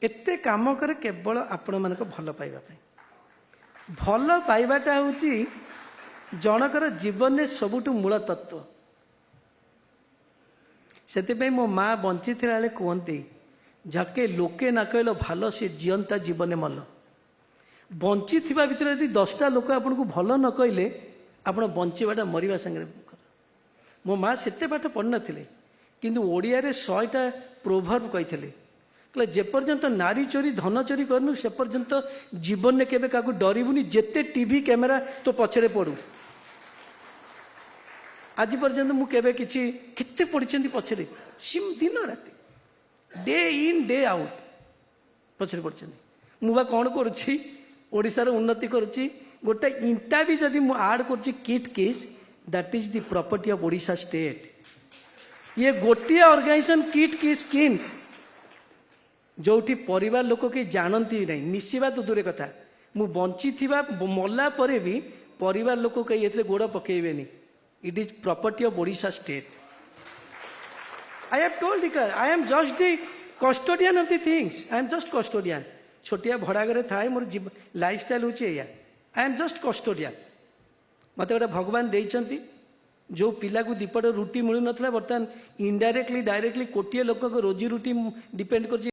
एते काम करे केवल आपण मान भल पाइबा भल पाइबाटा हूँ जनकर जीवन में सबुठ मूल तत्व से मो माँ बंची बेले कहते झके लोके न कहल भल से जीवंता जीवन मल बंची भितर यदि 10टा लोक आपन को भल न कहले आप बंचवाटा मरवा संगे मो माँ से पाठ पढ़ नथिले किंतु ओडिया रे 100टा प्रोभर्ब कही जेपर्यंत नारी चोरी धन चोरी करनु से पर्यंत जीवन में केबे काकू डरबुनी जेते टीवी कैमेरा तो पछरे पड़ू आज पर्यंत मु केबे किछि केते पढ़िछंती पछरे सिम दिन राति डे इन डे आउट पछरे पढ़िछंती मु बा कोन करूछि ओडिसा रे उन्नति करूछि गोटे इंटा भी जदि मु ऐड करूछि kit case that is the property of Odisha state ये गोटे ऑर्गेनाइजेशन किट केस स्कीम्स जोठी परिवार लोक के जानती नहीं मिसवा तो दूर कथा मु बंची थिबा मल्ला परे भी परिवार लोक कहीं एथले गोड़ पकेबेनी it is property of Odisha state I have told it I am just the custodian of the things I am just custodian छोटिया भड़ा घरे थाए मोर लाइफ स्टाइल होची एया आई एम जस्ट कस्टोडियन मते गोटे भगवान देइचंती जो पिला को दीपट रुटी मिलू नथला बर्तमान इनडायरेक्टली डायरेक्टली कोटिए लोक रोजी रुटी डिपेंड कर